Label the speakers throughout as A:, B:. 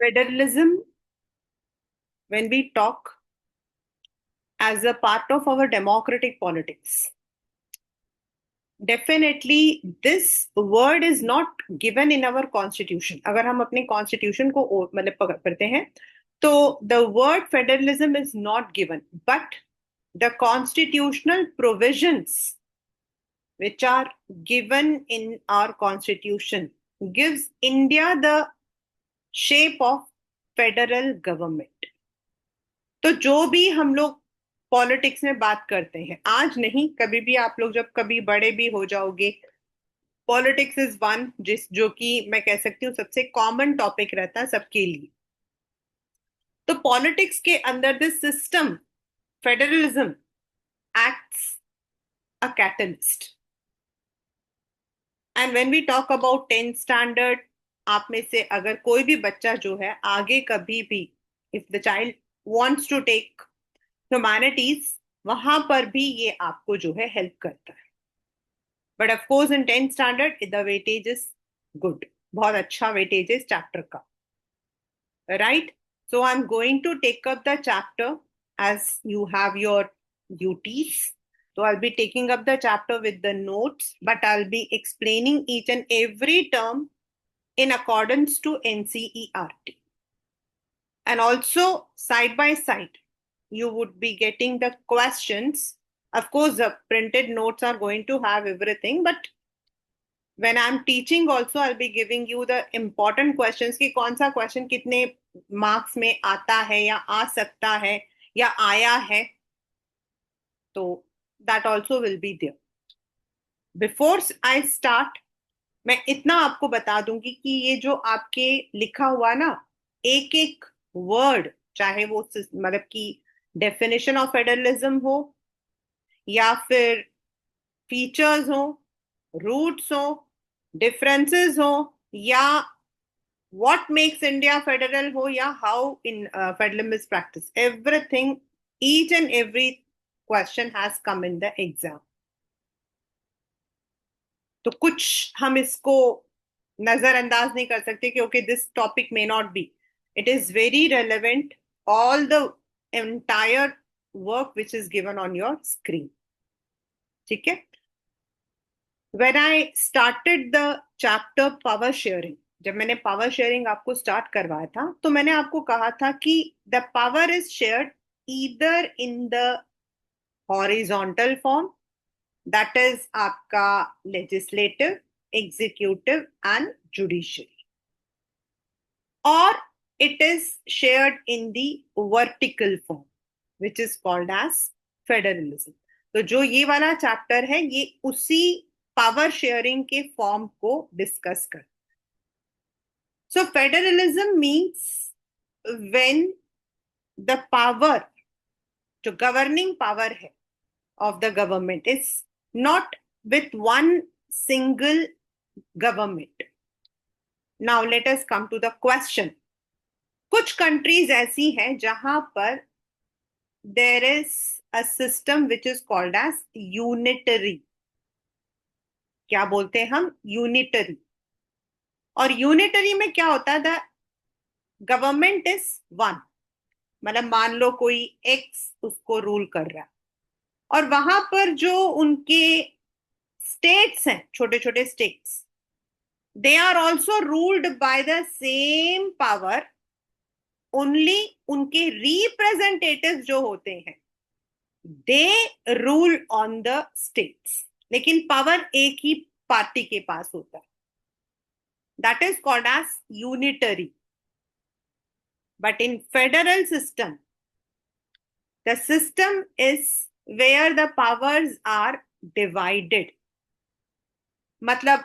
A: Federalism, when we talk as a part of our democratic politics, definitely this word is not given in our constitution. अगर हम अपने constitution को मतलब पढ़ते हैं तो the word federalism is not given, but the constitutional provisions which are given in our constitution gives India the shape of federal government. तो जो भी हम लोग पॉलिटिक्स में बात करते हैं, आज नहीं कभी भी, आप लोग जब कभी बड़े भी हो जाओगे, पॉलिटिक्स इज वन जो कि मैं कह सकती हूँ सबसे कॉमन टॉपिक रहता है सबके लिए। तो पॉलिटिक्स के अंदर this system federalism acts a catalyst. And when we talk about 10th standard, आप में से अगर कोई भी बच्चा जो है आगे कभी भी, if the child wants to take humanities, वहां पर भी ये आपको जो है हेल्प करता है। But of course in 10th standard the weightage is good, बहुत अच्छा वेटेज है इस चैप्टर का, right? So I am going to take up the chapter as you have your duties. So I'll be taking up the chapter with the notes, but I'll be explaining each and every term in accordance to NCERT. And also, side by side, you would be getting the questions. Of course, the printed notes are going to have everything, but when I'm teaching also, I'll be giving you the important questions कि कौन सा question कितने marks में आता है या आ सकता है या आया है, तो that also will be there. Before I start, मैं इतना आपको बता दूंगी कि ये जो आपके लिखा हुआ ना, एक एक वर्ड, चाहे वो मतलब कि डेफिनेशन ऑफ फेडरलिज्म हो या फिर फीचर्स हो, रूट्स हो, डिफरेंसेस हो, या what makes India federal हो, या how in federalism is practiced, everything, each and every question has come in the exam. तो कुछ हम इसको नजरअंदाज नहीं कर सकते क्योंकि this topic may not be, it is very relevant, all the entire work which is given on your screen. ठीक है? When I started the chapter power sharing, जब मैंने पावर शेयरिंग आपको स्टार्ट करवाया था तो मैंने आपको कहा था कि the power is shared either in the horizontal form, that is आपका लेजिस्लेटिव, एग्जीक्यूटिव एंड जुडिशरी, और it is shared in the vertical form which is called as federalism. तो जो ये वाला चैप्टर है ये उसी पावर शेयरिंग के फॉर्म को डिस्कस कर। So federalism means when the power, जो गवर्निंग पावर है of the government is not with one single government. Now let us come to the question. कुछ कंट्रीज ऐसी हैं जहां पर there is a system which is called as unitary. क्या बोलते हैं हम? यूनिटरी। और यूनिटरी में क्या होता है? द गवर्नमेंट इज वन, मतलब मान लो कोई एक्स उसको रूल कर रहा है, और वहां पर जो उनके स्टेट्स हैं, छोटे छोटे states, they are also ruled by the same power, only उनके रिप्रेजेंटेटिव जो होते हैं they rule on the states, लेकिन पावर एक ही पार्टी के पास होता है। That is called as unitary. But in federal system the system is where the powers are divided, मतलब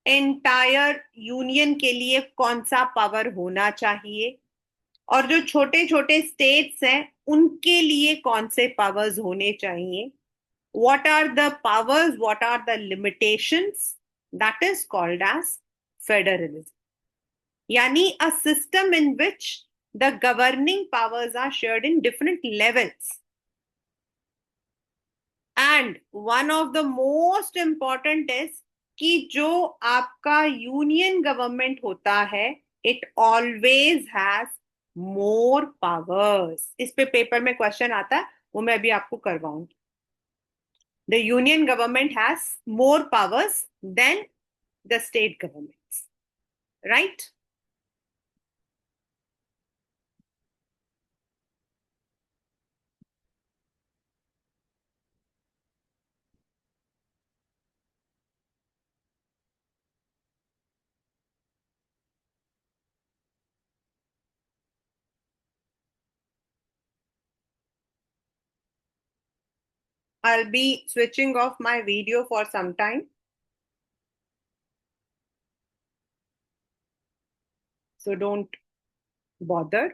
A: एंटायर यूनियन के लिए कौन सा पावर होना चाहिए और जो छोटे छोटे स्टेट्स हैं उनके लिए कौन से पावर्स होने चाहिए, what are the powers, what are the limitations, that is called as federalism. Yani a system in which the governing powers are shared in different levels. And one of the most important is कि जो आपका union government होता है it always has more powers. इस पे paper में question आता है, वो मैं अभी आपको करवाऊंगी. The union government has more powers than the state governments, right? I'll be switching off my video for some time. So don't bother.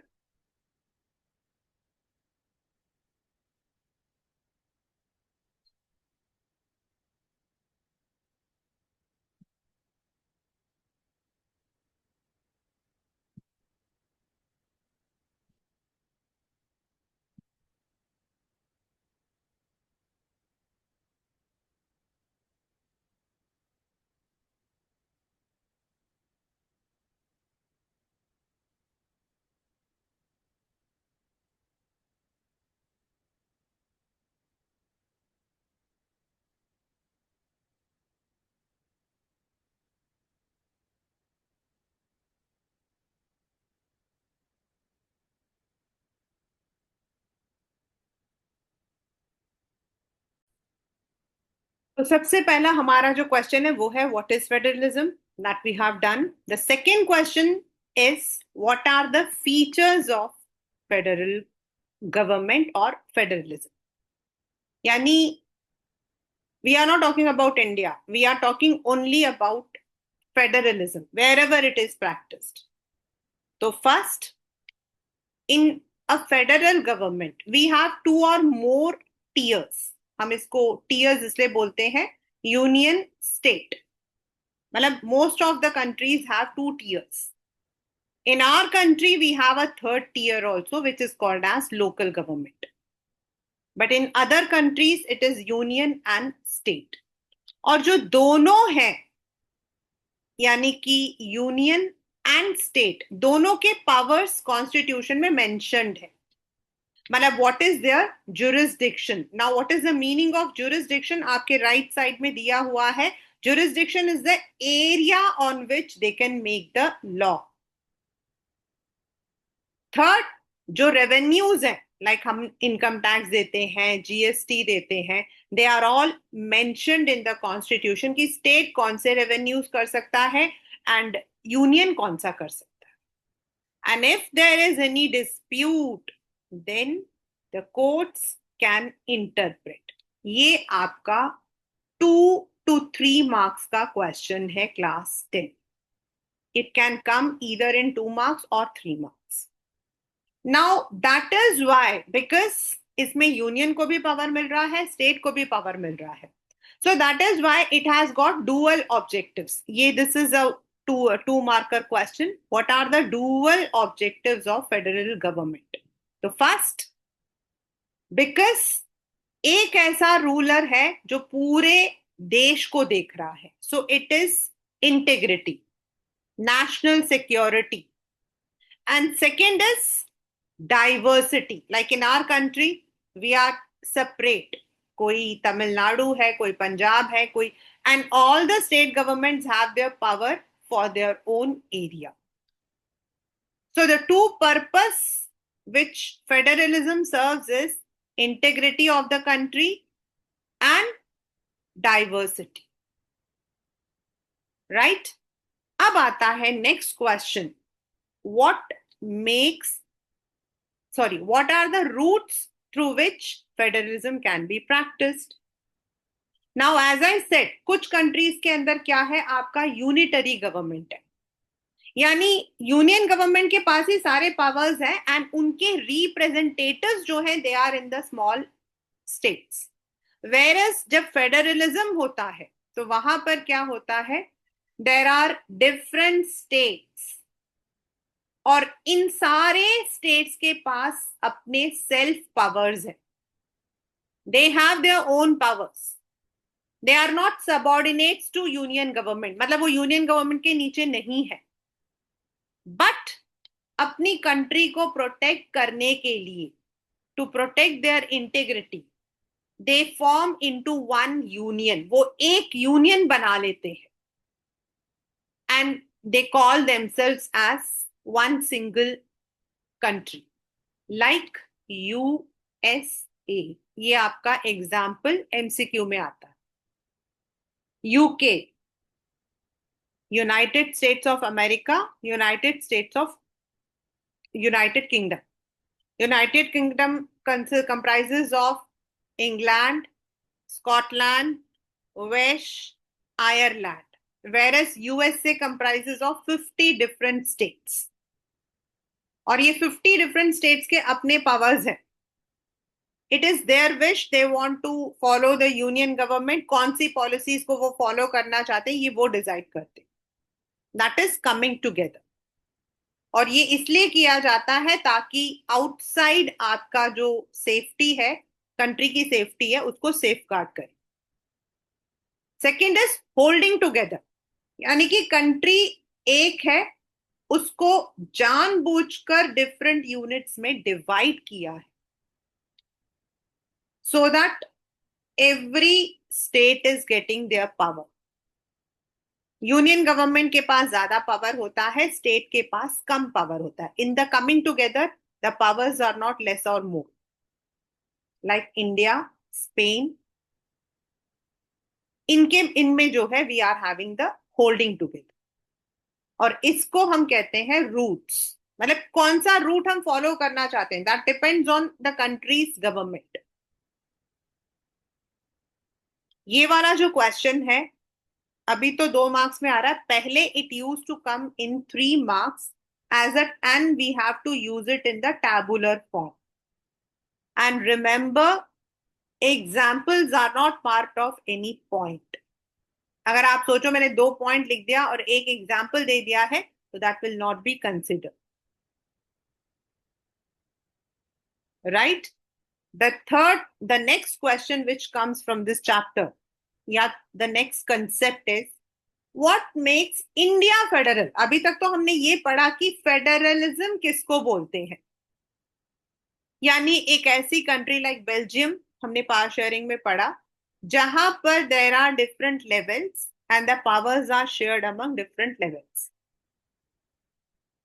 A: तो सबसे पहला हमारा जो क्वेश्चन है वो है what is federalism, that we have done. The second question is what are the features of federal government और federalism. यानी we are not talking about India, we are talking only about federalism wherever it is practiced. So first, in a federal government we have two or more tiers. हम इसको tiers इसलिए बोलते हैं, union state. मतलब most of the countries have two tiers. In our country we have a third tier also, which is called as local government. But in other countries it is union and state. और जो दोनों हैं, यानी कि union and state, दोनों के powers constitution में mentioned है. मतलब what is their jurisdiction. Now what is the meaning of jurisdiction, आपके राइट साइड में दिया हुआ है. Jurisdiction is the area on which they can make the law. Third, जो रेवेन्यूज हैं, लाइक हम इनकम टैक्स देते हैं, जीएसटी देते हैं, they are all mentioned in the constitution कि स्टेट कौन से रेवेन्यूज कर सकता है एंड यूनियन कौन सा कर सकता है. And if there is any dispute then the courts can interpret. ये आपका 2 to 3 मार्क्स का क्वेश्चन है class 10. It can come either in 2 marks और 3 marks. Now that is why, because इसमें यूनियन को भी पावर मिल रहा है, स्टेट को भी पावर मिल रहा है. So that is why it has got dual objectives. ये this is a two marker question. What are the dual objectives of federal government? तो फर्स्ट, बिकॉज एक ऐसा रूलर है जो पूरे देश को देख रहा है, so it is integrity, national security. And second is diversity. Like in our country we are separate. कोई तमिलनाडु है, कोई पंजाब है, कोई, and all the state governments have their power for their own area. So the two purpose which federalism serves is integrity of the country and diversity. Right? अब आता है next question. What are the routes through which federalism can be practiced? Now as I said, कुछ countries के अंदर क्या है, आपका unitary government है, यानी यूनियन गवर्नमेंट के पास ही सारे पावर्स हैं एंड उनके रिप्रेजेंटेटिव्स जो हैं they are in the small states. Whereas जब फेडरलिज्म होता है तो वहां पर क्या होता है, देयर आर डिफरेंट स्टेट्स और इन सारे स्टेट्स के पास अपने सेल्फ पावर्स हैं. दे have their own powers. They are not subordinates to union government. मतलब वो यूनियन गवर्नमेंट के नीचे नहीं है. बट अपनी कंट्री को प्रोटेक्ट करने के लिए, to protect their integrity, they form into one union, वो एक यूनियन बना लेते हैं, and they call themselves as one single country, like USA. ये आपका एग्जाम्पल एमसीक्यू में आता है। UK, United States of America, United States of United Kingdom. United Kingdom comprises of England, Scotland, Welsh, Ireland, whereas USA comprises of 50 different states. और ये 50 different states के अपने powers हैं. It is their wish, they want to follow the union government. कौन सी policies को वो follow करना चाहते हैं, ये वो decide करते हैं. That is coming together. और ये इसलिए किया जाता है ताकि आउटसाइड आपका जो सेफ्टी है, कंट्री की सेफ्टी है, उसको सेफ गार्ड करे। सेकेंड इज होल्डिंग टुगेदर, यानी कि कंट्री एक है, उसको जानबूझकर डिफरेंट यूनिट्स में डिवाइड किया है, so that every state is getting their power. Union government के पास ज्यादा पावर होता है, स्टेट के पास कम पावर होता है। In the coming together the powers are not less और मोर, लाइक इंडिया, स्पेन, इनमें जो है we are having the holding together, और इसको हम कहते हैं रूट्स। मतलब कौन सा रूट हम फॉलो करना चाहते हैं, that depends on the countries government. ये वाला जो क्वेश्चन है अभी तो 2 मार्क्स में आ रहा है, पहले it use to come in 3 marks as a, and we have to use it in the tabular form. And remember, examples are not part of any point. अगर आप सोचो मैंने 2 पॉइंट लिख दिया और एक एग्जाम्पल दे दिया है, तो that will not be considered, right? The next question which comes from this chapter, या the next concept is what makes India federal? अभी तक तो हमने ये पढ़ा कि फेडरलिज्म किसको बोलते हैं, यानी एक ऐसी कंट्री लाइक बेल्जियम, हमने पावर शेयरिंग में पढ़ा, जहां पर there are different levels and the powers are shared among different levels.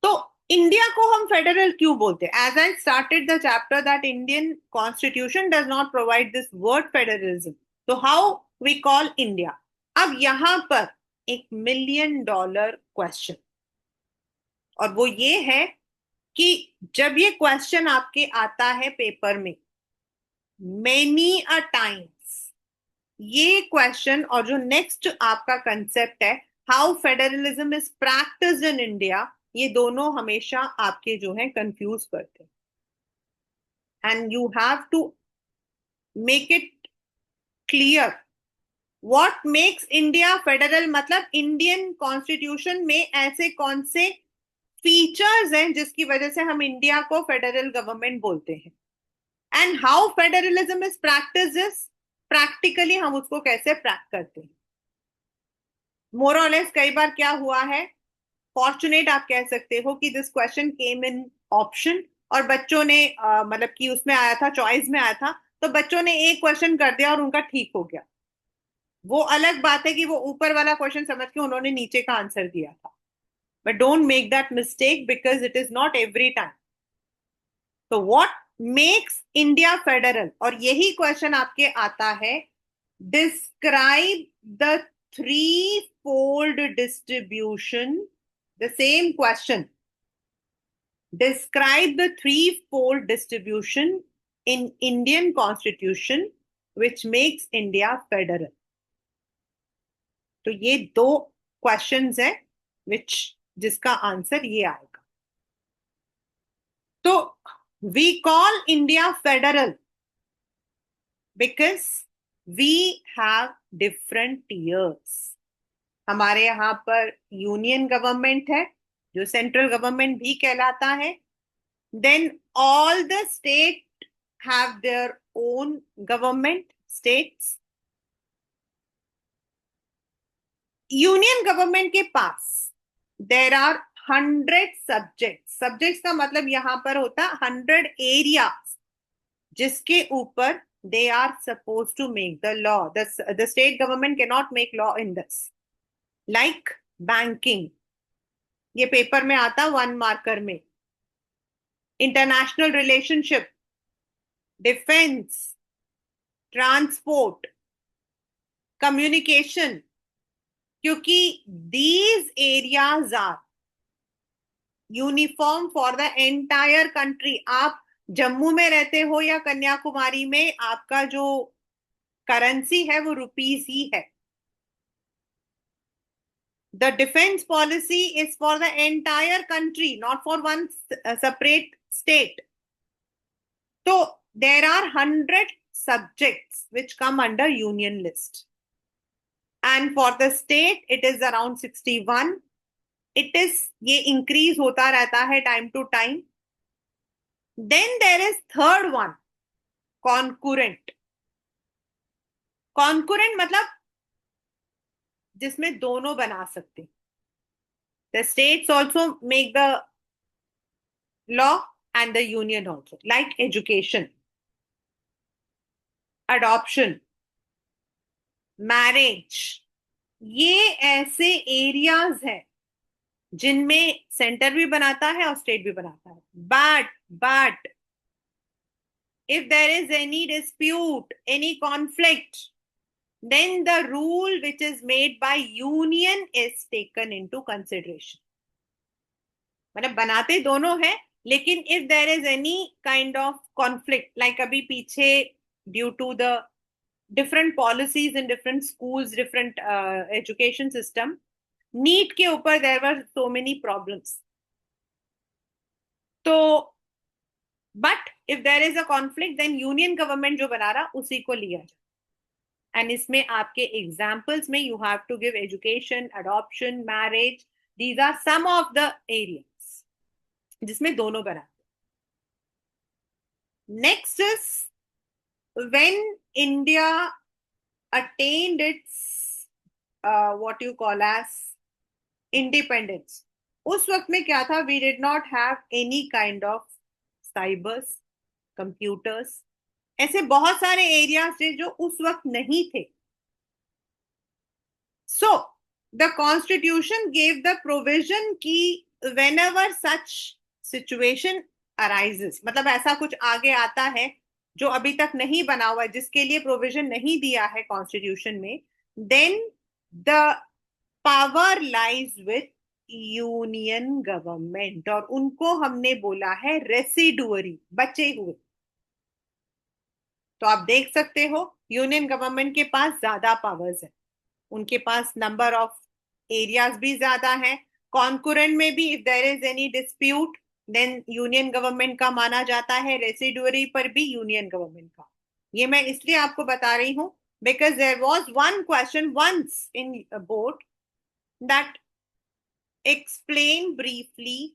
A: तो इंडिया को हम फेडरल क्यों बोलते हैं? As I started the chapter that Indian constitution does not provide this word federalism, तो हाउ वी कॉल इंडिया? अब यहां पर एक $1 मिलियन क्वेश्चन, और वो ये है कि जब ये क्वेश्चन आपके आता है पेपर में मेनी अ टाइम्स, ये क्वेश्चन और जो नेक्स्ट आपका कंसेप्ट है how federalism is practised in India, ये दोनों हमेशा आपके जो है कंफ्यूज करते हैं, and you have to make it clear what makes India federal. मतलब इंडियन कॉन्स्टिट्यूशन में ऐसे कौन से फीचर्स हैं जिसकी वजह से हम इंडिया को फेडरल गवर्नमेंट बोलते हैं, and how federalism is practice, practically हम उसको कैसे प्रैक्ट करते हैं। मोर और लेस कई बार क्या हुआ है, फॉर्चुनेट आप कह सकते हो कि this question came in option, और बच्चों ने मतलब कि उसमें आया था, चॉइस में आया था, तो बच्चों ने एक क्वेश्चन कर दिया और उनका ठीक हो गया। वो अलग बात है कि वो ऊपर वाला क्वेश्चन समझ के उन्होंने नीचे का आंसर दिया था, but don't make that mistake because it is not every time. तो व्हाट मेक्स इंडिया फेडरल, और यही क्वेश्चन आपके आता है, describe the three-fold distribution, the same question, describe the three-fold distribution in Indian constitution which makes India federal. तो ये 2 questions हैं जिसका आंसर ये आएगा। तो we call India federal because we have different tiers. हमारे यहाँ पर यूनियन गवर्नमेंट है जो सेंट्रल गवर्नमेंट भी कहलाता है, then all the state have their own government states. Union government के पास देयर आर 100 सब्जेक्ट्स, सब्जेक्ट्स का मतलब यहां पर होता 100 एरिया जिसके ऊपर they are supposed to make the law. The state government cannot make law in this. Like banking, ये पेपर में आता 1 मार्कर में. International relationship, defence, transport, communication, क्योंकि these areas are uniform for the entire country. आप जम्मू में रहते हो या कन्याकुमारी में, आपका जो करेंसी है वो रुपीस ही है. The defence policy is for the entire country, not for one separate state. तो there are 100 subjects which come under union list, and for the state it is around 61. It is, ये increase होता रहता है time to time. Then there is third one, concurrent. Concurrent मतलब जिसमें दोनों बना सकते. The states also make the law and the union also, like education, adoption, marriage. ये ऐसे एरियाज हैं जिनमें सेंटर भी बनाता है और स्टेट भी बनाता है. But if there is any dispute, any conflict, then the rule which is made by union is taken into consideration. मतलब बनाते दोनों हैं, लेकिन if there is any kind of conflict, like अभी पीछे due to the different policies in different schools, different education system, NEET के ऊपर there were so many problems. तो but if there is a conflict, then union government जो बना रहा उसी को लिया जाए. एंड इसमें आपके एग्जाम्पल्स में you have to give education, adoption, marriage. These are some of the areas जिसमें दोनों बनाते. Next is when India attend its what you call as independence, उस वक्त में क्या था? We did not have any kind of cybers, computers. ऐसे बहुत सारे एरियाज थे जो उस वक्त नहीं थे. So the constitution gave the provision की व्हेनेवर सच सिचुएशन अराइजेस, मतलब ऐसा कुछ आगे आता है जो अभी तक नहीं बना हुआ है, जिसके लिए प्रोविजन नहीं दिया है कॉन्स्टिट्यूशन में, then the power lies with union government. और उनको हमने बोला है रेसिडुअरी, बचे हुए. तो आप देख सकते हो यूनियन गवर्नमेंट के पास ज्यादा पावर्स है, उनके पास नंबर ऑफ एरियाज भी ज्यादा है. कॉन्कुरेंट में भी if there is any dispute then union government का माना जाता है, रेसिडुअरी पर भी यूनियन गवर्नमेंट का. ये मैं इसलिए आपको बता रही हूं because there was one question once in board that explain briefly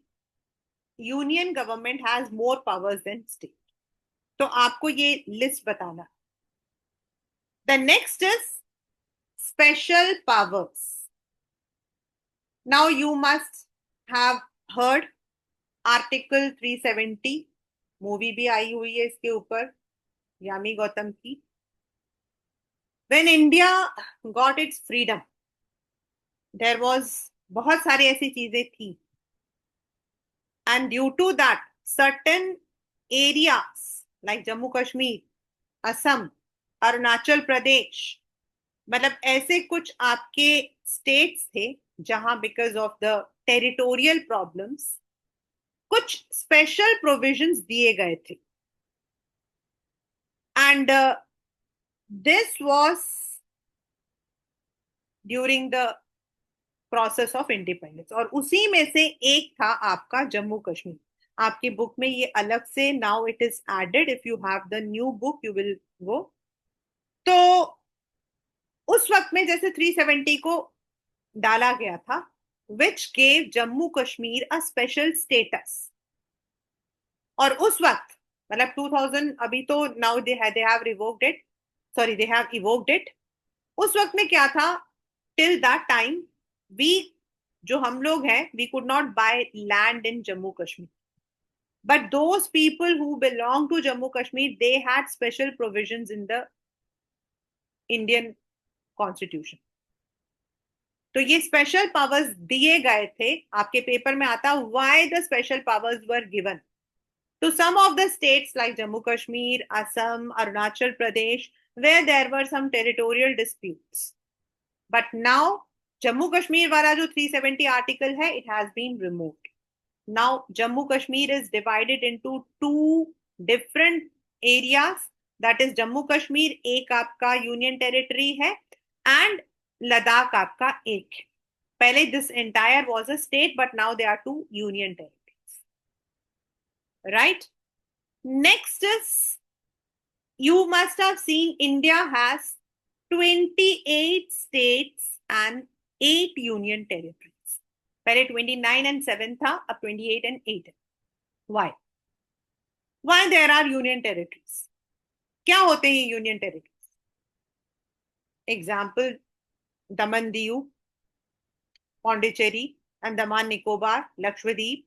A: union government has more powers than state. तो आपको ये लिस्ट बताना. The next is special powers. Now you must have heard article 370, movie भी आई हुई है इसके ऊपर, यामी गौतम की. When India got its freedom, there was बहुत सारी ऐसी चीजें थी, and due to that certain areas like Jammu Kashmir, Assam, Arunachal Pradesh, मतलब ऐसे कुछ आपके स्टेट्स थे जहां because of the territorial problems कुछ स्पेशल प्रोविजंस दिए गए थे. And this was during the process of independence. और उसी में से एक था आपका जम्मू कश्मीर. आपकी बुक में ये अलग से, now it is added, if you have the new book you will go. तो उस वक्त में जैसे 370 को डाला गया था, which gave Jammu Kashmir a special status. और उस वक्त मतलब 2000, अभी तो now they have revoked it, sorry they have evoked it. उस वक्त में क्या था? टिल दैट टाइम वी जो हम लोग हैं, we could not buy land in Jammu Kashmir, but those people who belong to Jammu Kashmir, they had special provisions in the Indian constitution. तो ये स्पेशल पावर्स दिए गए थे, आपके पेपर में आता why the special powers were given to some of the states like Jammu Kashmir, Assam, Arunachal Pradesh, where there were some territorial disputes. But now Jammu Kashmir wala jo 370 article hai, it has been removed. Now Jammu Kashmir is divided into two different areas. That is Jammu Kashmir एक आपका union territory है and Ladakh आपका एक है. पहले this entire was a state, but now they are two union territories. Right? Next is, you must have seen India has 28 states and 8 union territories. पहले 29 and 7 था, अब 28 and 8 है. Why? Why there are union territories? क्या होते हैं union territories? Example, Daman Diu, Pondicherry, Andaman Nicobar, Lakshadweep.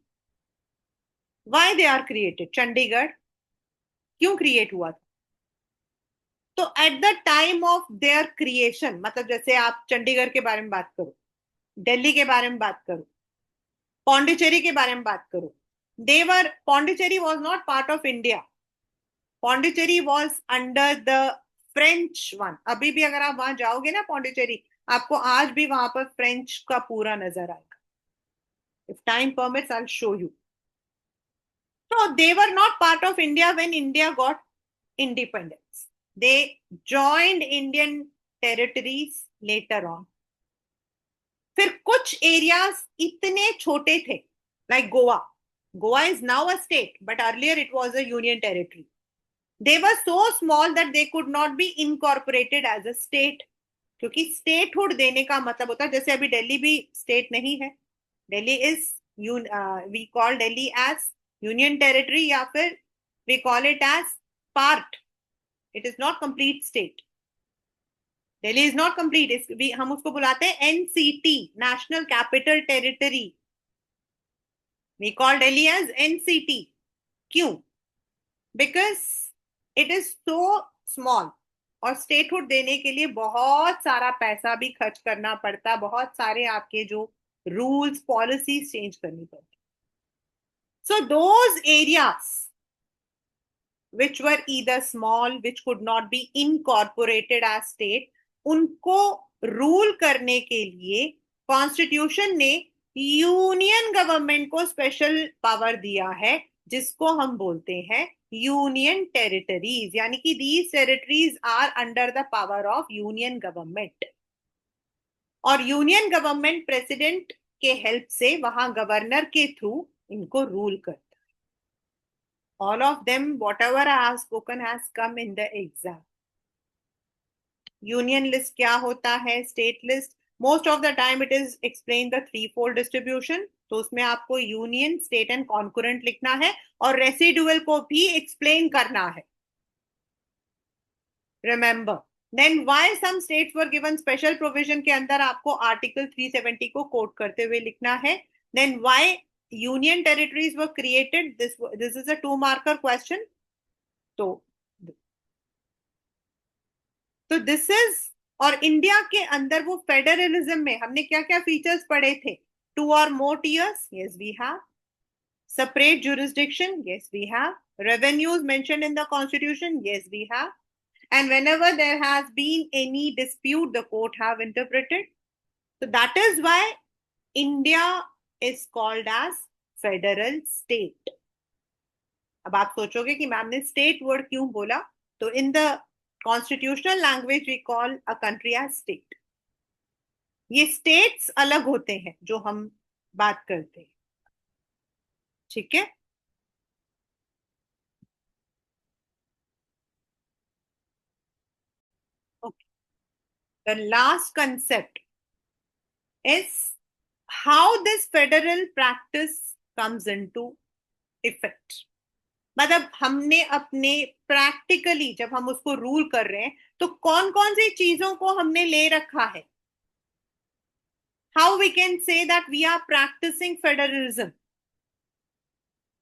A: Why they are created? Chandigarh क्यों create हुआ था? तो at the time of their creation, मतलब जैसे आप चंडीगढ़ के बारे में बात करो, दिल्ली के बारे में बात करो, पौंडीचेरी के बारे में बात करो, there Pondicherry was not part of India. Pondicherry was under the French one. अभी भी अगर आप वहां जाओगे ना पौंडीचेरी, आपको आज भी वहां पर फ्रेंच का पूरा नजर आएगा. If time permits I will show you. So they were not part of India when India got independence. They joined Indian territories later on. फिर कुछ एरियाज इतने छोटे थे, like Goa. Goa is now a state, but earlier it was a union territory. They were so small that they could not be incorporated as a state. क्योंकि statehood देने का मतलब होता है, जैसे अभी दिल्ली भी स्टेट नहीं है. Delhi is we call Delhi as union territory, या फिर we call it as part. It is not complete state. Delhi is not complete. हम उसको बुलाते हैं NCT, national capital territory. We call Delhi as NCT. क्यों? Because it is so small, और statehood देने के लिए बहुत सारा पैसा भी खर्च करना पड़ता, बहुत सारे आपके जो रूल्स पॉलिसीज चेंज करनी पड़ती. So those areas which were either small, which could not be incorporated as state, उनको रूल करने के लिए कॉन्स्टिट्यूशन ने यूनियन गवर्नमेंट को स्पेशल पावर दिया है, जिसको हम बोलते हैं यूनियन टेरिटरीज. यानी कि these territories are under the power of union government. और यूनियन गवर्नमेंट प्रेसिडेंट के हेल्प से वहां गवर्नर के थ्रू इनको रूल करता है. All of them, whatever I have spoken, has come in the exam. Union list क्या होता है, state list, most of the time it is explain the threefold distribution. तो उसमें आपको यूनियन, स्टेट एंड कॉन्करेंट लिखना है, और रेसिडुअल को भी एक्सप्लेन करना है. Remember. Then why some states were given special provision के अंदर आपको आर्टिकल 370 को कोट करते हुए लिखना है. Then why union territories were created. This is a 2-marker question. तो this is, और इंडिया के अंदर वो फेडरलिज्म में हमने क्या क्या फीचर्स पढ़े थे? 2 or more tiers, yes we have. Separate jurisdiction, yes we have. Revenues mentioned in the constitution, yes we have. And whenever there has been any dispute, the court have interpreted. So that is why India is called as federal state. अब आप सोचोगे कि ma'am ने state word क्यों बोला? तो in the constitutional language we call a country as state. ये states अलग होते हैं जो हम बात करते हैं. ठीक है. Okay. The last concept is how this federal practice comes into effect. मतलब हमने अपने प्रैक्टिकली जब हम उसको रूल कर रहे हैं, तो कौन कौन सी चीजों को हमने ले रखा है? how we can say that we are practicing federalism?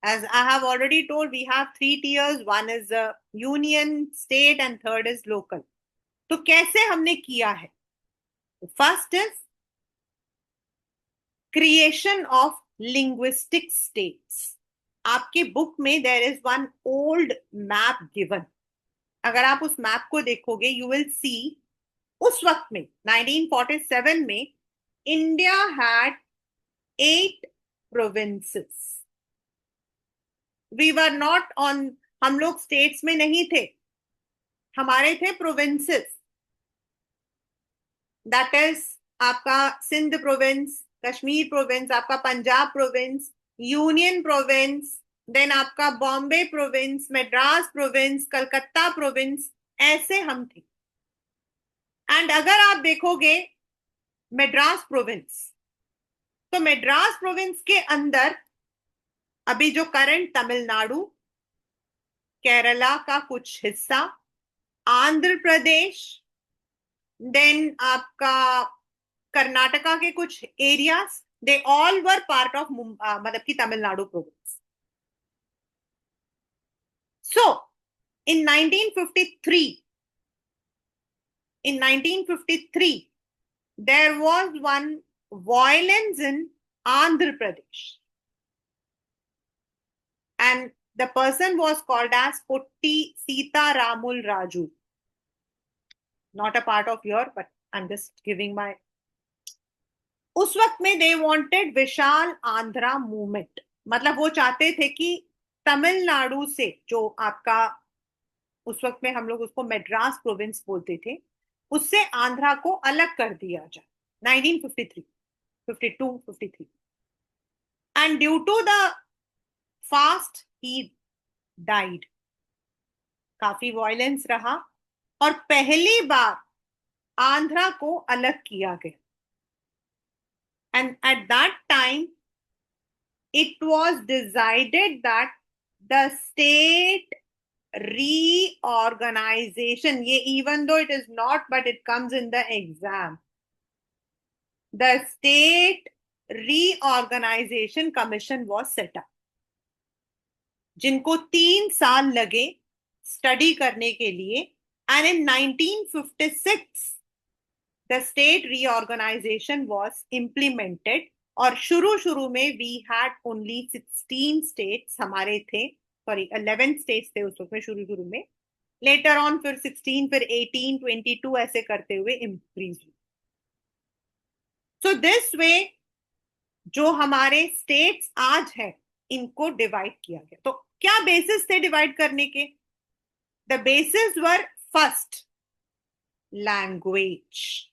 A: As I have already told, we have three tiers. One is a union, state, and third is local. तो कैसे हमने किया है? First is creation of linguistic states. आपके book में there is one old map given. अगर आप उस मैप को देखोगे, you will see उस वक्त में 1947 में India had 8 provinces. We were not on, हम लोग स्टेट्स में नहीं थे, हमारे थे प्रोविंसेस. दैट इज आपका सिंध प्रोविंस, कश्मीर प्रोविंस, आपका Punjab province, union province, then आपका Bombay province, Madras province, Calcutta province, ऐसे हम थे. एंड अगर आप देखोगे मद्रास प्रोविंस, तो मद्रास प्रोविंस के अंदर अभी जो करंट तमिलनाडु, केरला का कुछ हिस्सा, आंध्र प्रदेश, देन आपका कर्नाटका के कुछ areas, they all were part of मतलब की Tamil Nadu province. So in 1953 there was one violence in Andhra Pradesh, and the person was called as Potti Sitaramul Raju. Not a part of your, but I'm just giving my. उस वक्त में they wanted Vishal Andhra movement. मतलब वो चाहते थे कि तमिलनाडु से, जो आपका उस वक्त में हम लोग उसको मद्रास प्रोविंस बोलते थे, उससे आंध्रा को अलग कर दिया जाए. 1953, 52, 53. And due to the fast, he died. काफी वायलेंस रहा और पहली बार आंध्रा को अलग किया गया. And at that time, it was decided that the state reorganization, even though it is not, but it comes in the exam. The State Reorganization Commission was set up, जिनको 3 साल लगे स्टडी करने के लिए. And in 1956, the state reorganization was implemented. और शुरू में we had only 16 states हमारे थे, सॉरी 11 states थे उस वक्त में शुरू में. लेटर ऑन फिर 16, फिर 18, 22 ऐसे करते हुए इंक्रीज हुई. सो दिस वे जो हमारे स्टेट्स आज है इनको डिवाइड किया गया. तो क्या बेसिस थे डिवाइड करने के? The basis were first language.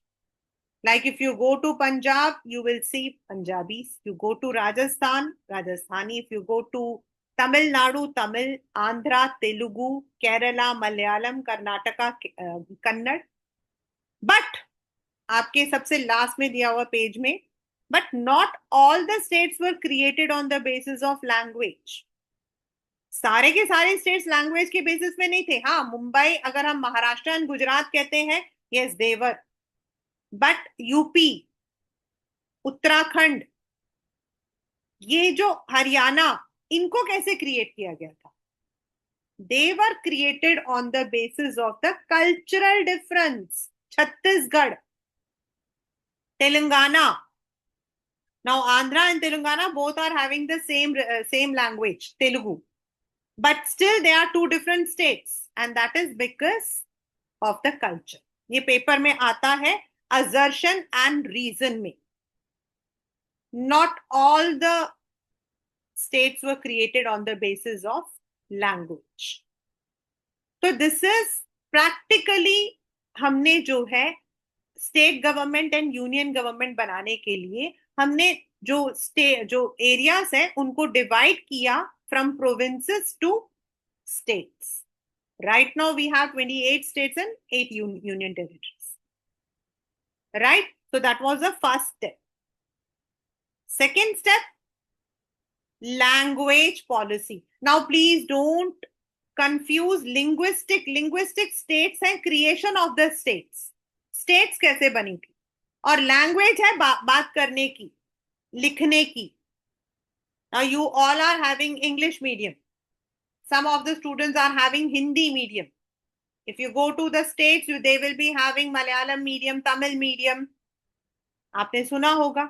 A: Like if you go to Punjab, you will see Punjabis. You go to Rajasthan, Rajasthani. If you go to Tamil Nadu, Tamil, Andhra, Telugu, Kerala, Malayalam, Karnataka, Kannada. But आपके सबसे last में दिया हुआ page में, but not all the states were created on the basis of language. सारे के सारे states language के बेसिस में नहीं थे. हाँ, मुंबई, अगर हम महाराष्ट्र एंड गुजरात कहते हैं, yes they were. But UP, Uttarakhand, ये जो हरियाणा, इनको कैसे क्रिएट किया गया था? They were created on the basis of the cultural difference. Chhattisgarh, Telangana, now Andhra and Telangana both are having the same language, Telugu, but still they are two different states, and that is because of the culture. ये paper में आता है assertion and reason में. Not all the states were created on the basis of language. So this is practically हमने जो है state government and union government बनाने के लिए हमने जो एरियाज है उनको डिवाइड किया from provinces to states. Right now we have 28 states and 8 union territories. Right? So that was the first step. Second step, language policy. Now please don't confuse linguistic states and creation of the states. States कैसे बनी थी? और language है बात करने की, लिखने की. Now you all are having English medium. Some of the students are having Hindi medium. If you go to the states, they will be having Malayalam medium, Tamil medium. आपने सुना होगा.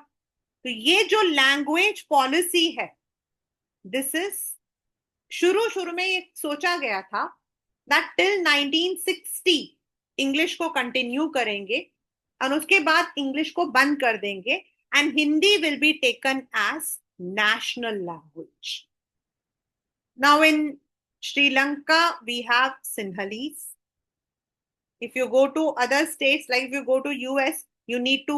A: तो ये जो लैंग्वेज पॉलिसी है, this is, शुरू शुरू में ये सोचा गया था दैट टिल 1960 इंग्लिश को कंटिन्यू करेंगे और उसके बाद इंग्लिश को बंद कर देंगे and Hindi will be taken as national language. Now in Sri Lanka, we have Sinhalese. If you go to other states, like if you go to US, you need to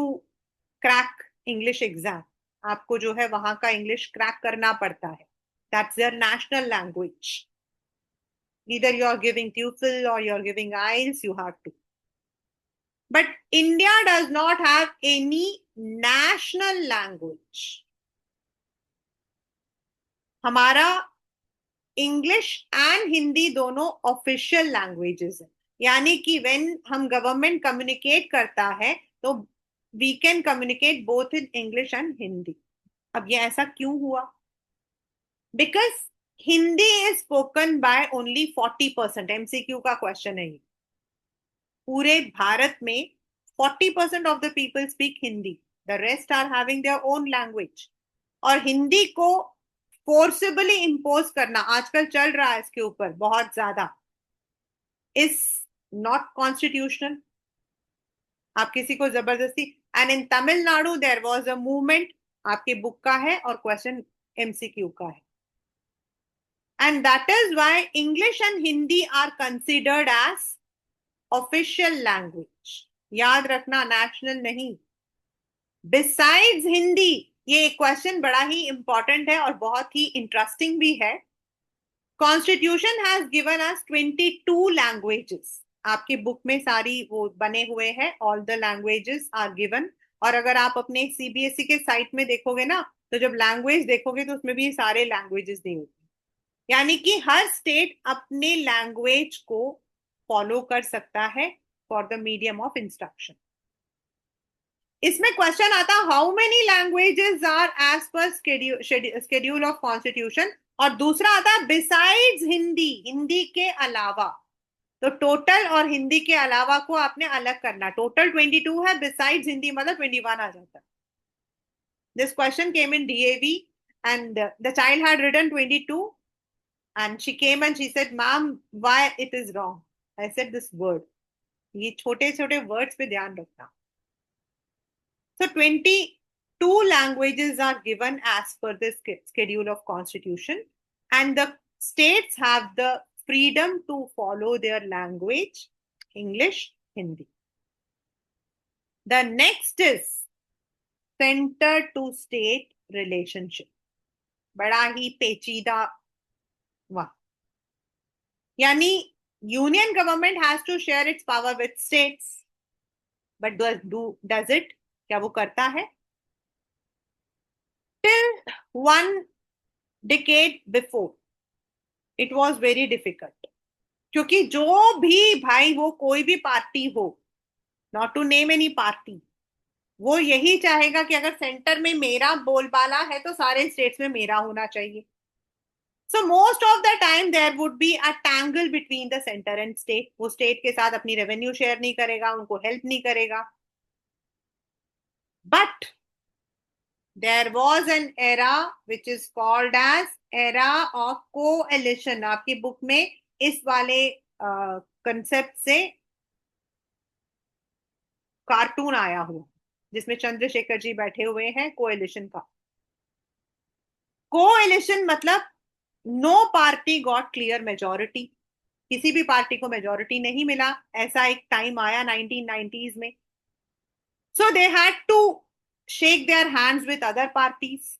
A: crack English exam. आपको जो है वहां का English crack करना पड़ता है. That's their national language. Either you are giving TOEFL or you are giving IELTS, you have to. But India does not have any national language. हमारा English and Hindi दोनों ऑफिशियल लैंग्वेजेस है. यानी कि when हम government communicate करता है तो we can communicate both in English and Hindi. अब ये ऐसा क्यों हुआ? Because Hindi is spoken by only 40%. MCQ का क्वेश्चन है ये. पूरे भारत में 40% of the people speak Hindi, the rest are having their own language. और हिंदी को फोर्सिबली इंपोज करना आजकल चल रहा है इसके ऊपर बहुत ज्यादा, इज नॉट कॉन्स्टिट्यूशनल. आप किसी को जबरदस्ती, and in Tamil Nadu there was a movement, आपके बुक का है और क्वेश्चन एमसीक्यू का है. And that is why English and Hindi are considered as official language. याद रखना, नेशनल नहीं. बिसाइड्स हिंदी, ये क्वेश्चन बड़ा ही इंपॉर्टेंट है और बहुत ही इंटरेस्टिंग भी है. Constitution has given us 22 languages. आपकी बुक में सारी वो बने हुए हैं, all the languages are given. और अगर आप अपने सीबीएसई के साइट में देखोगे ना, तो जब लैंग्वेज देखोगे तो उसमें भी सारे लैंग्वेजेस दिए होते हैं. यानी कि हर स्टेट अपने लैंग्वेज को फॉलो कर सकता है for the medium of instruction. इसमें क्वेश्चन आता how many languages are as per schedule of constitution, और दूसरा आता है बिसाइड्स हिंदी, हिंदी के अलावा. तो टोटल और हिंदी के अलावा को आपने अलग करना. टोटल 22 है, बिसाइड्स हिंदी मतलब 21 आ जाता है. This question came in DAV and the child had written 22 and she came and she said ma'am why it is wrong. I said this word. ये छोटे छोटे वर्ड्स पे ध्यान रखना. So 22 languages are given as per the schedule of constitution, and the states have the freedom to follow their language, English, Hindi. The next is center to state relationship. बड़ा ही पेचीदा हुआ. यानी union government has to share its power with states, but does it? क्या वो करता है? Till one decade before, it was very difficult. क्योंकि जो भी भाई वो कोई भी पार्टी हो, not to name any party, वो यही चाहेगा कि अगर सेंटर में मेरा बोलबाला है तो सारे स्टेट्स में मेरा होना चाहिए. So most of the time there would be a tangle between the center and state. वो स्टेट के साथ अपनी रेवेन्यू शेयर नहीं करेगा, उनको हेल्प नहीं करेगा. But there was an era which is called as era of coalition. आपकी बुक में इस वाले कंसेप्ट से कार्टून आया हुआ जिसमें चंद्रशेखर जी बैठे हुए हैं. कोएलिशन का कोएलिशन मतलब no party got clear majority. किसी भी पार्टी को मेजोरिटी नहीं मिला. ऐसा एक टाइम आया 1990s में. So they had to shake their hands with other parties.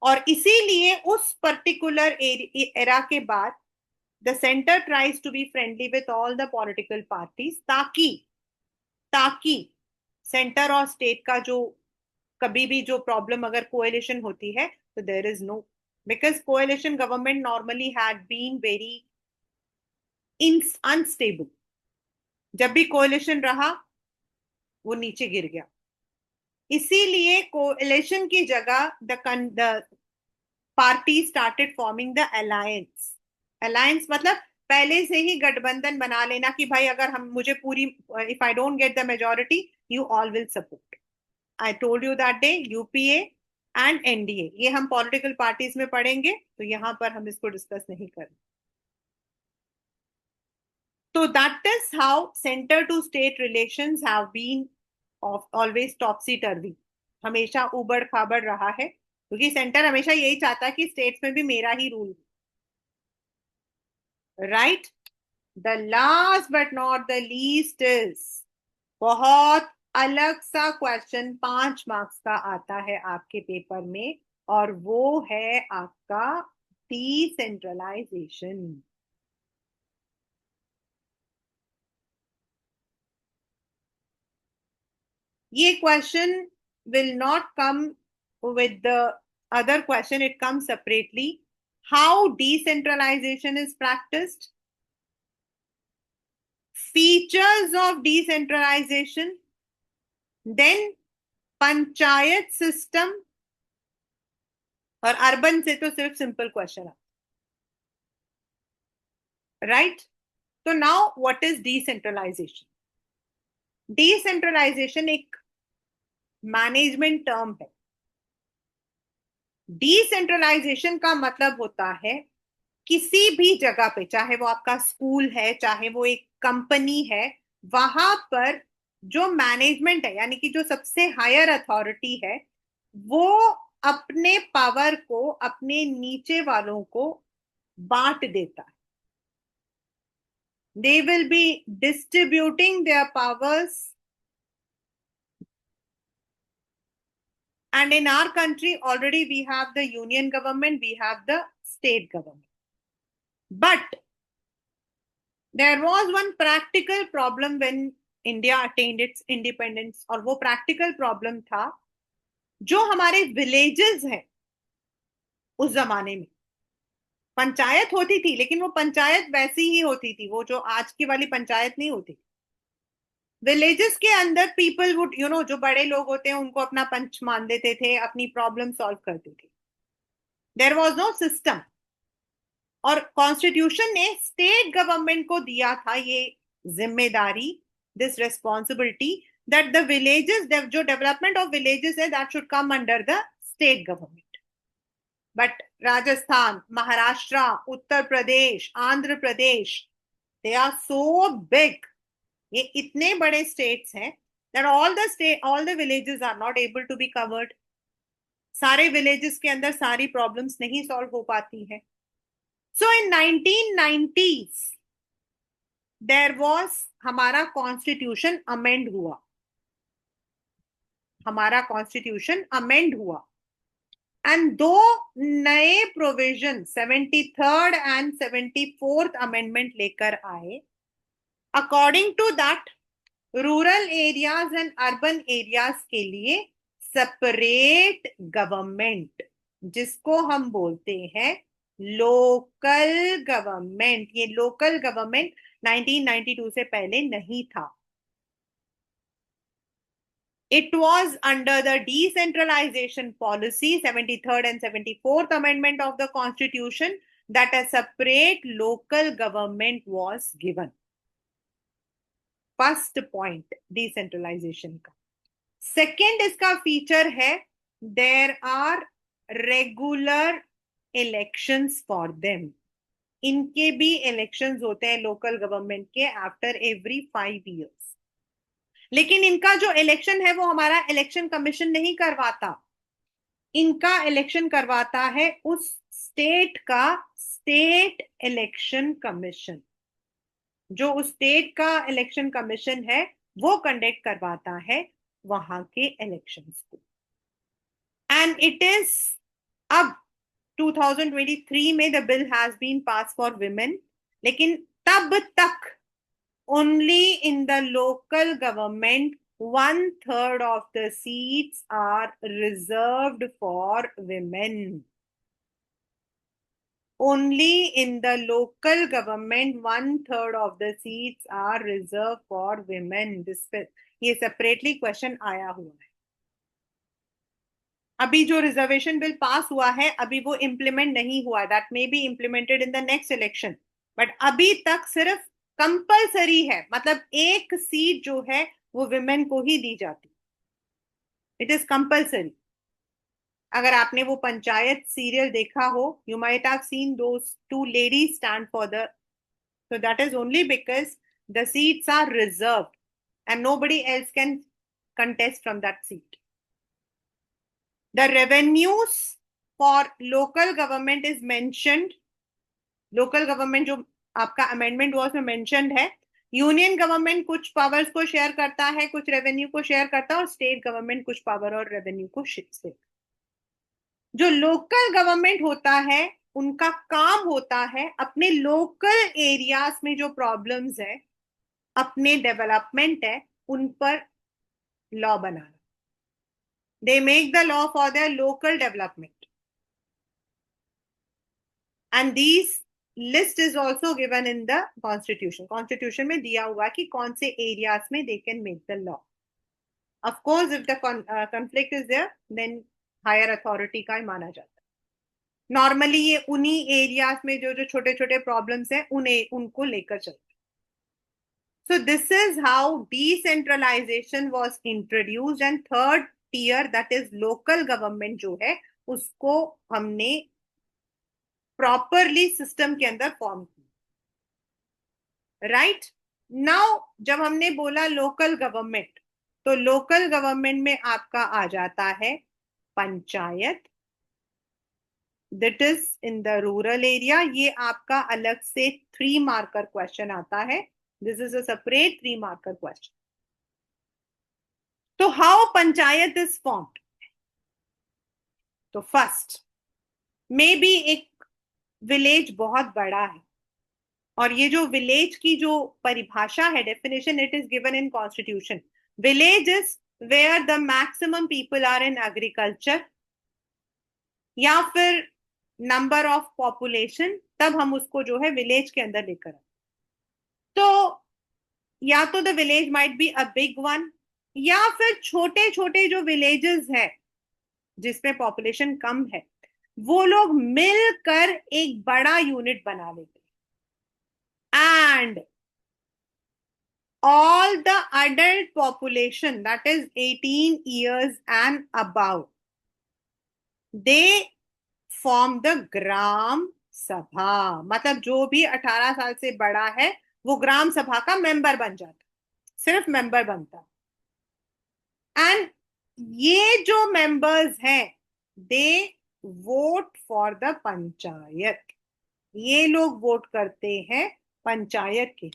A: और इसीलिए उस पर्टिकुलर एरा के बाद the centre tries to be friendly with all the political parties, ताकि सेंटर और स्टेट का जो कभी भी जो प्रॉब्लम अगर कोएलिशन होती है तो there is no, because coalition government normally had been very unstable. जब भी कोएलिशन रहा वो नीचे गिर गया। इसीलिए कोएलिशन की जगह the party started forming the alliance. Alliance मतलब पहले से ही गठबंधन बना लेना कि भाई अगर हम मुझे पूरी, if I don't get the majority, you all will support. I told you that day, UPA and NDA, ये हम पॉलिटिकल पार्टीज में पढ़ेंगे, तो यहां पर हम इसको डिस्कस नहीं करें। तो that is how centre to state relations have been always topsy turvy, हमेशा उबड़ खाबड़ रहा है, क्योंकि सेंटर हमेशा यही चाहता है कि स्टेट्स में भी मेरा ही rule, right. The last but not the least is, बहुत अलग सा क्वेश्चन 5 मार्क्स का आता है आपके पेपर में, और वो है आपका डिसेंट्रलाइजेशन। ये question will not come with the other question, it comes separately. How decentralization is practiced, features of decentralization, then panchayat system, और अर्बन से तो सिर्फ सिंपल क्वेश्चन है, राइट। तो now what is decentralisation? Decentralisation एक मैनेजमेंट टर्म है। Decentralisation का मतलब होता है किसी भी जगह पे, चाहे वो आपका स्कूल है, चाहे वो एक कंपनी है, वहां पर जो मैनेजमेंट है, यानी कि जो सबसे हायर अथॉरिटी है, वो अपने पावर को अपने नीचे वालों को बांट देता है। They will be distributing there powers, and in our country already we have the union government, we have the state government, but there was one practical problem when India attained its independence, और वो practical problem था, जो हमारे villages हैं उस जमाने में, पंचायत होती थी लेकिन वो पंचायत वैसी ही होती थी, वो जो आज की वाली पंचायत नहीं होती। विलेजेस के अंदर पीपल वुड जो बड़े लोग होते हैं उनको अपना पंच मान देते थे, अपनी प्रॉब्लम सॉल्व करते थे। देयर वाज नो सिस्टम, और कॉन्स्टिट्यूशन ने स्टेट गवर्नमेंट को दिया था ये जिम्मेदारी, this responsibility, that the villages, जो डेवलपमेंट ऑफ विलेजेस है, that should come under the state government. But Rajasthan, Maharashtra, Uttar Pradesh, Andhra Pradesh, they are so big, ये इतने बड़े स्टेट्स हैं, that all the villages are not able to be covered. सारे villages के अंदर सारी प्रॉब्लम्स नहीं सॉल्व हो पाती हैं। So in 1990s there was, हमारा कॉन्स्टिट्यूशन अमेंड हुआ, हमारा कॉन्स्टिट्यूशन अमेंड हुआ, एंड दो नए provision 73rd and 74th amendment लेकर आए। According to that rural areas and urban areas के लिए सेपरेट गवर्नमेंट, जिसको हम बोलते हैं लोकल गवर्नमेंट, ये लोकल गवर्नमेंट 1992 से पहले नहीं था। It was under the decentralization policy, 73rd and 74th amendment of the constitution, that a separate local government was given. First point decentralisation का। सेकेंड इसका फीचर है, there are regular elections for them, इनके भी elections होते हैं local government के after every 5 years। लेकिन इनका जो इलेक्शन है वो हमारा इलेक्शन कमीशन नहीं करवाता, इनका इलेक्शन करवाता है उस स्टेट का स्टेट इलेक्शन कमीशन। जो उस स्टेट का इलेक्शन कमीशन है वो कंडक्ट करवाता है वहां के इलेक्शंस को। एंड इट इज, अब 2023 में the bill has been pass for women, लेकिन तब तक only in the local government 1/3 of the seats are reserved for women, Only in the local government 1/3 of the seats are reserved for women. ये separately question आया हुआ है. अभी जो reservation bill pass हुआ है अभी वो इम्प्लीमेंट नहीं हुआ. That may be implemented in the next election, but अभी तक सिर्फ कंपलसरी है, मतलब एक सीट जो है वो विमेन को ही दी जाती. It is compulsory. अगर आपने वो पंचायत सीरियल देखा हो, you might have seen those two ladies stand for the, so that is only because the seats are reserved and nobody else can contest from that seat. The revenues for local government is mentioned. Local government जो आपका amendment was में mentioned है. Union government कुछ powers को share करता है, कुछ revenue को शेयर करता है, और स्टेट गवर्नमेंट कुछ पावर और रेवेन्यू को शेयर. जो लोकल गवर्नमेंट होता है उनका काम होता है अपने लोकल एरियाज में जो प्रॉब्लम्स है, अपने डेवलपमेंट है, उन पर लॉ बनाना. They make the law for their local development, and these list is also given in the constitution. Constitution में दिया हुआ कि कौन से एरियाज में they can make the law. Of course if the conflict is there then higher authority का ही माना जाता है. नॉर्मली ये उन्हीं एरियाज में जो जो छोटे छोटे प्रॉब्लम्स हैं उनको लेकर चलते. So this is how decentralization was introduced, and third tier, that is local government जो है उसको हमने properly system के अंदर फॉर्म किया. राइट नाउ जब हमने बोला लोकल गवर्नमेंट, तो लोकल गवर्नमेंट में आपका आ जाता है panchayat. That is in the rural area. ये आपका अलग से 3 मार्कर क्वेश्चन आता है. This is a separate 3 marker question. तो how पंचायत is formed? तो फर्स्ट, मे बी एक विलेज बहुत बड़ा है, और ये जो विलेज की जो परिभाषा है, definition, it is given in constitution. Village is where the maximum people are in agriculture, या फिर नंबर ऑफ पॉपुलेशन, तब हम उसको जो है विलेज के अंदर लेकर आए. तो या तो the village might be a big one, या फिर छोटे छोटे जो विलेजेस है जिसमें पॉपुलेशन कम है, वो लोग मिलकर एक बड़ा यूनिट बना लेते हैं. And all the adult population, that is 18 years and above, they form the ग्राम सभा. मतलब जो भी 18 साल से बड़ा है वो ग्राम सभा का मेंबर बन जाता, सिर्फ मेंबर बनता. एंड ये जो मेंबर्स हैं दे वोट फॉर द पंचायत. ये लोग वोट करते हैं पंचायत के.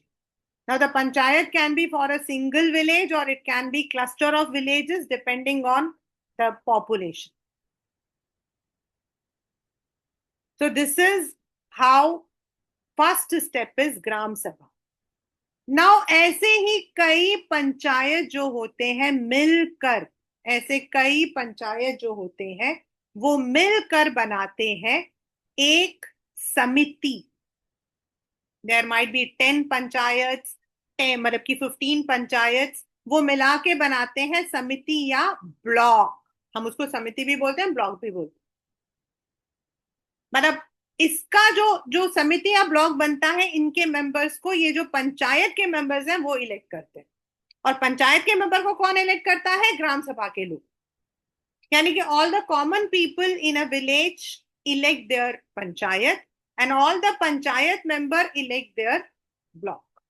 A: Now the panchayat can be for a single village or it can be cluster of villages depending on the population. So this is how first step is gram sabha. Now ऐसे ही कई पंचायत जो होते हैं मिलकर, ऐसे कई पंचायत जो होते हैं वो मिलकर बनाते हैं एक समिति. There might be 10 पंचायत, मतलब कि 15 पंचायत, वो मिला के बनाते हैं समिति या ब्लॉक. हम उसको समिति भी बोलते हैं, ब्लॉक भी बोलते हैं. मतलब इसका जो जो समिति या ब्लॉक बनता है, इनके मेंबर्स को ये जो पंचायत के मेंबर्स हैं वो इलेक्ट करते हैं. और पंचायत के मेंबर को कौन इलेक्ट करता है? ग्राम सभा के लोग. यानी कि all the common people in a village elect their panchayat, and all the panchayat member elect their block.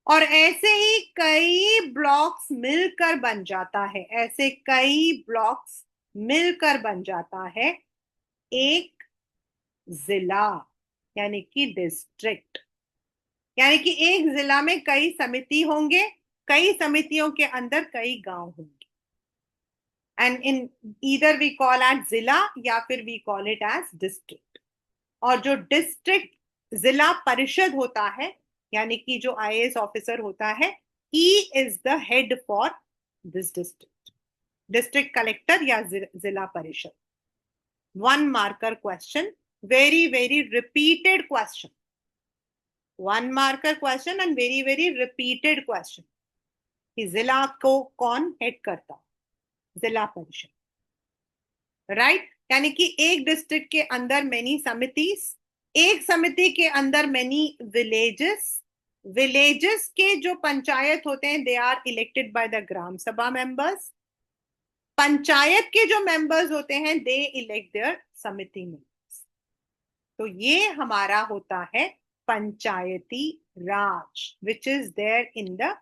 A: और ऐसे ही कई ब्लॉक्स मिलकर बन जाता है, ऐसे कई ब्लॉक्स मिलकर बन जाता है एक जिला, यानी कि डिस्ट्रिक्ट. यानी कि एक जिला में कई समिति होंगे, कई समितियों के अंदर कई गांव होंगे. And in either we call it zila या फिर we call it as district. और जो डिस्ट्रिक्ट जिला परिषद होता है, यानी कि जो आईएएस ऑफिसर होता है, he is the head for this district. District collector या जिला परिषद. 1 marker question. very repeated question, 1 marker question and very repeated question कि जिला को कौन हेड करता, जिला परिषद, राइट? यानी कि एक डिस्ट्रिक्ट के अंदर मेनी समितिस, एक समिति के अंदर मेनी विलेजेस, विलेजेस के जो पंचायत होते हैं they are elected by the gram sabha members, panchayat के जो मेंबर्स होते हैं they elect their samiti members. तो ये हमारा होता है panchayati raj which is there in the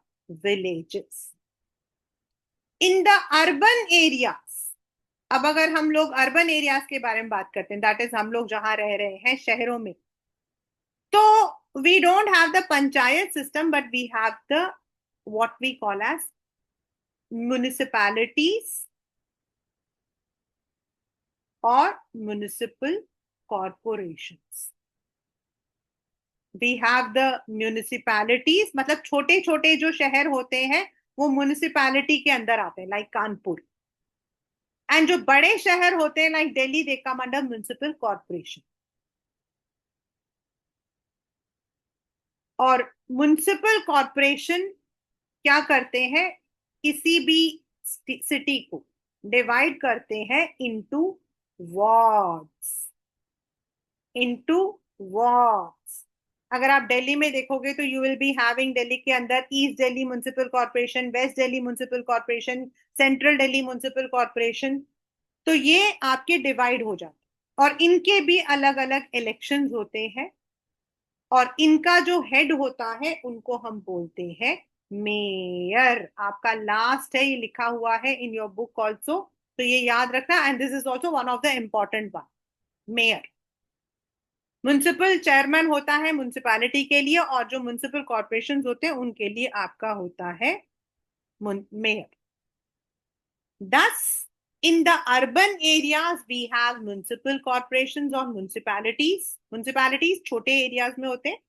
A: villages. In the urban areas, अब अगर हम लोग अर्बन एरियाज के बारे में बात करते हैं, दैट इज हम लोग जहां रह रहे हैं शहरों में, तो we don't have the panchayat system but we have the what we call as municipalities और municipal corporations. We have the municipalities, मतलब छोटे छोटे जो शहर होते हैं वो म्युनिसिपैलिटी के अंदर आते हैं, लाइक कानपुर, एंड जो बड़े शहर होते हैं लाइक दिल्ली दे कम अंडर म्युनिसिपल कॉर्पोरेशन। और म्युनिसिपल कॉर्पोरेशन क्या करते हैं, किसी भी सिटी को डिवाइड करते हैं इनटू वार्ड्स, इनटू वार्ड्स। अगर आप दिल्ली में देखोगे तो you will be having Delhi के अंदर east Delhi municipal corporation, west Delhi municipal corporation, central Delhi municipal corporation. तो ये आपके डिवाइड हो जाते हैं और इनके भी अलग अलग इलेक्शंस होते हैं और इनका जो हेड होता है उनको हम बोलते हैं मेयर। आपका लास्ट है, ये लिखा हुआ है इन योर बुक ऑल्सो, तो ये याद रखना, and this is also one of the important one, mayor. Municipal chairman होता है म्युनिसिपैलिटी के लिए और जो म्युनिसिपल कॉर्पोरेशन होते हैं उनके लिए आपका होता है mayor. Thus, in the urban areas, we have municipal corporations or municipalities. Municipalities छोटे एरियाज में होते हैं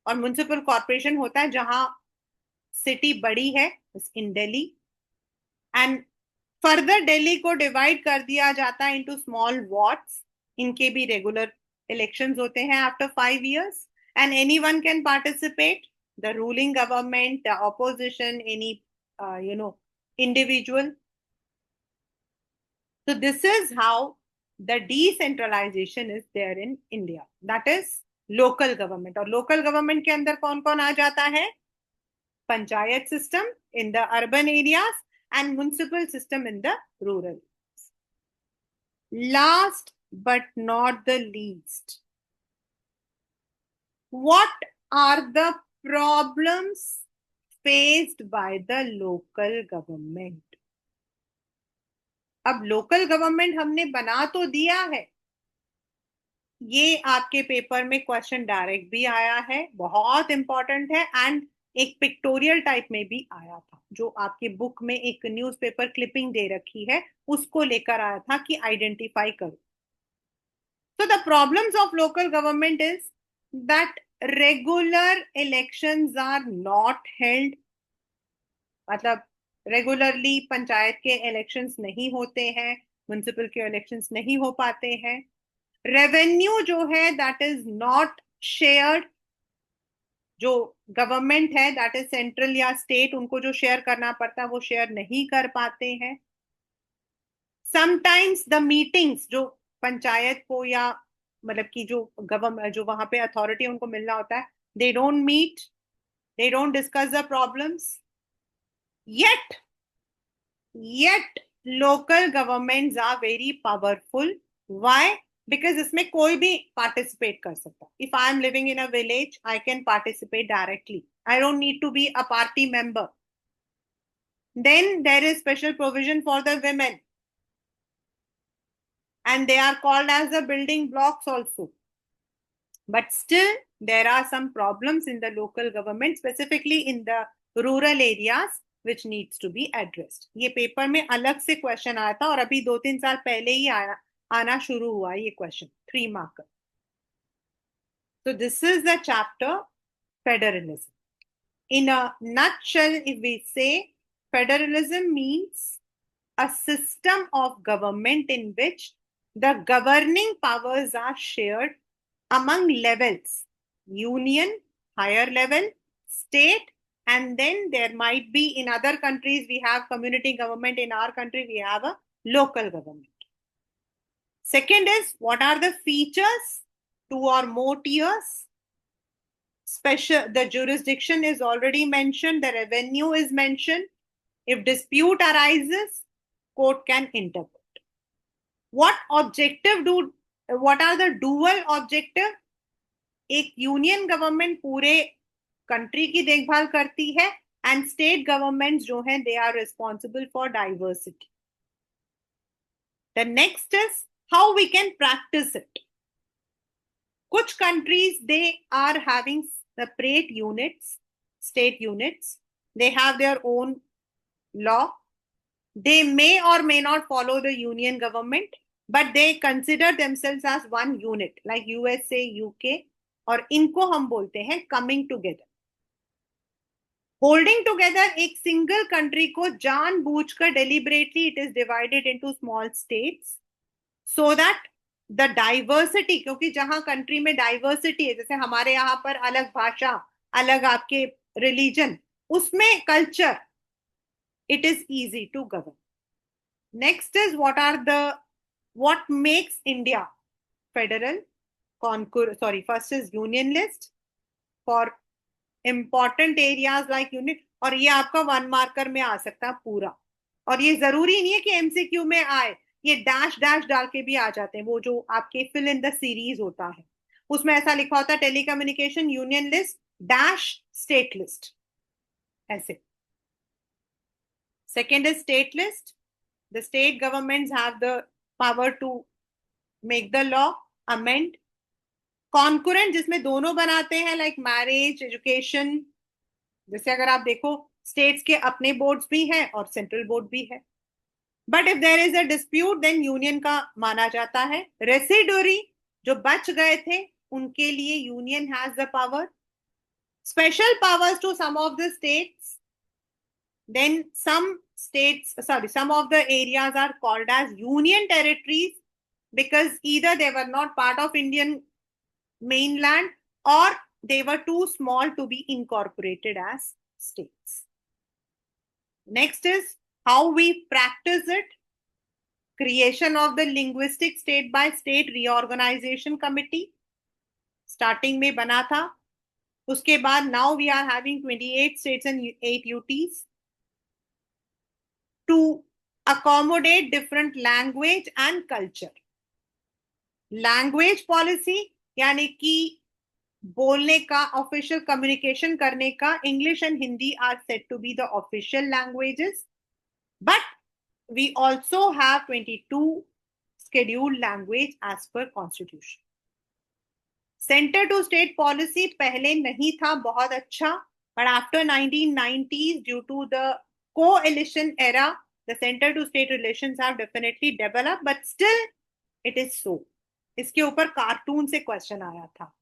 A: और म्युनिसिपल कॉर्पोरेशन होता है जहां सिटी बड़ी है, इन दिल्ली। एंड फर्दर दिल्ली को डिवाइड कर दिया जाता है इनटू स्मॉल वार्ड्स। इनके भी रेगुलर इलेक्शंस होते हैं after 5 years, and anyone can participate, the ruling government, the opposition, any individual. So this is how the decentralization is there in India. That is local government. और local government के अंदर कौन कौन आ जाता है? Panchayat system in the urban areas and municipal system in the rural areas. Last but not the least, what are the problems faced by the local government? अब local government हमने बना तो दिया है, ये आपके पेपर में क्वेश्चन डायरेक्ट भी आया है, बहुत इंपॉर्टेंट है, एंड एक पिक्टोरियल टाइप में भी आया था, जो आपके बुक में एक न्यूज़पेपर क्लिपिंग दे रखी है उसको लेकर आया था कि आइडेंटिफाई करो। So the problems of local government is that regular elections are not held, मतलब रेगुलरली पंचायत के इलेक्शंस नहीं होते हैं, म्युनिसिपल के इलेक्शंस नहीं हो पाते हैं। रेवेन्यू जो है दैट इज नॉट शेयर्ड, जो गवर्नमेंट है दैट इज सेंट्रल या स्टेट, उनको जो शेयर करना पड़ता है वो शेयर नहीं कर पाते हैं। समटाइम्स द मीटिंग्स, जो पंचायत को या मतलब कि जो गवर्नमेंट, जो वहां पे अथॉरिटी उनको मिलना होता है, they don't meet, they don't discuss the problems. Yet local governments are very powerful. Why? Because इसमें कोई भी participate कर सकता है. If I am living in a village, I can participate directly. I don't need to be a party member. Then there is special provision for the women, and they are called as the building blocks also. But still, there are some problems in the local government, specifically in the rural areas, which needs to be addressed. ये paper में अलग से question आया था और अभी 2-3 साल पहले ही आना शुरू हुआ ये question, 3 marker. So this is the chapter federalism. In a nutshell, if we say, federalism means a system of government in which The governing powers are shared among levels: union, higher level, state, and then there might be, in other countries we have community government, in our country we have a local government. Second is, what are the features? Two or more tiers. Special, the jurisdiction is already mentioned, the revenue is mentioned. If dispute arises, court can interpret. What are the dual objective? एक union government पूरे country की देखभाल करती है, and state governments जो हैं they are responsible for diversity. The next is how we can practice it. कुछ countries they are having separate units, state units, they have their own law. They may or may not follow the union government, but they consider themselves as one unit, like USA, UK, और इनको हम बोलते हैं coming together. Holding together एक single country को जानबूझकर deliberately it is divided into small states, so that the diversity, क्योंकि जहां country में diversity है, जैसे हमारे यहाँ पर अलग भाषा, अलग आपके religion, उसमें culture, it is easy to govern. Next is, what makes India federal? First is union list for important areas like unit, और ये आपका 1 मार्कर में आ सकता है पूरा, और ये जरूरी नहीं है कि एमसीक्यू में आए, ये डैश डैश डाल के भी आ जाते हैं. वो जो आपके फिल इन द सीरीज होता है उसमें ऐसा लिखा होता है telecommunication union list dash state list, ऐसे. Second is state list. The state governments have the power to make the law, amend. Concurrent, जिसमें दोनों बनाते हैं, like marriage, education. जैसे अगर आप देखो states के अपने boards भी हैं और central board भी है. But if there is a dispute, then union का माना जाता है. Residuary, जो बच गए थे उनके लिए union has the power. Special powers to some of the states. Then some of the areas are called as union territories because either they were not part of Indian mainland or they were too small to be incorporated as states. Next is how we practice it. Creation of the linguistic state by state reorganization committee. Starting में बना था. उसके बाद now we are having 28 states and 8 UTs. To accommodate different language and culture. Language policy यानी कि बोलने का, official communication करने का, English and Hindi are set to be the official languages, but we also have 22 scheduled language as per constitution. Center to state policy पहले नहीं था बहुत अच्छा, but after 1990s, due to the coalition era, the center to state relations have definitely developed, but still it is so. इसके ऊपर cartoon से question आया था.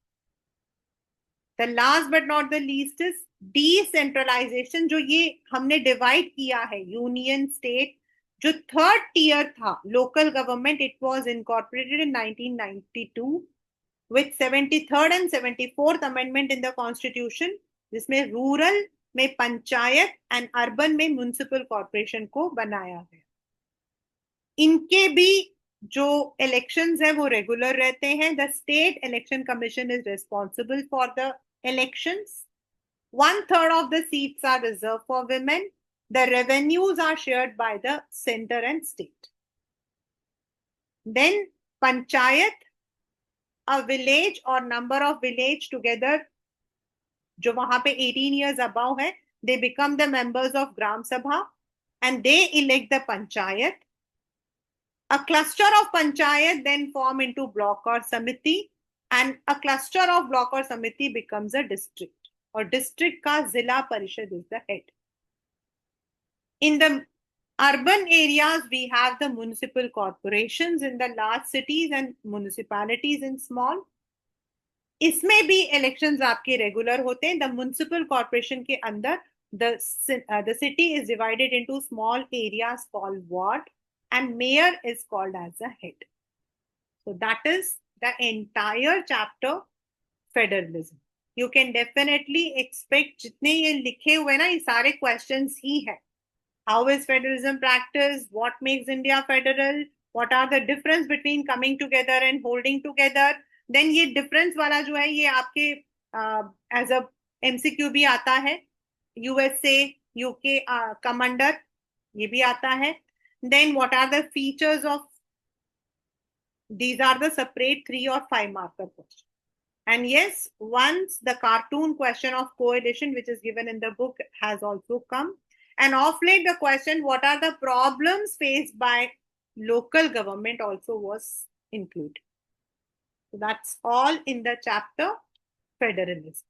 A: The last but not the least is decentralization, जो ये हमने divide किया है यूनियन स्टेट. जो थर्ड टीयर था local government, it was incorporated in 1992 with 73rd and 74th amendment in the constitution, जिसमें रूरल में पंचायत एंड अर्बन में म्युनिसिपल कॉर्पोरेशन को बनाया है. इनके भी जो इलेक्शंस है वो रेगुलर रहते हैं. The state election commission is responsible for the elections. 1/3 of the seats are reserved for women. The revenues are shared by the center and state. Then panchayat, a village or number of village together, जो वहां पे 18 years above है, they become the members of Gram Sabha and they elect the panchayat. A cluster of panchayat then form into block or samiti, and a cluster of block or samiti becomes a district, or district ka zilla parishad is the head. In the urban areas we have the municipal corporations in the large cities and municipalities in small. इसमें भी elections आपके regular होते हैं. The municipal corporation के अंदर the city is divided into small areas called ward and mayor is called as a head. So that is the entire chapter federalism. You can definitely expect जितने ये लिखे हुए ना ये सारे क्वेश्चंस ही है. How is federalism practice, what makes India federal, what are the difference between coming together and holding together. Then ये डिफरेंस वाला जो है ये आपके एज अ एमसीक्यू भी आता है. यूएसए यूके कमांडर ये भी आता है. Then what are the features of, these are the separate 3 or 5 marker questions. And yes, once the cartoon question of coalition, which is given in the book, has also come. And of late, the question, what are the problems faced by local government, also was included. So that's all in the chapter federalism.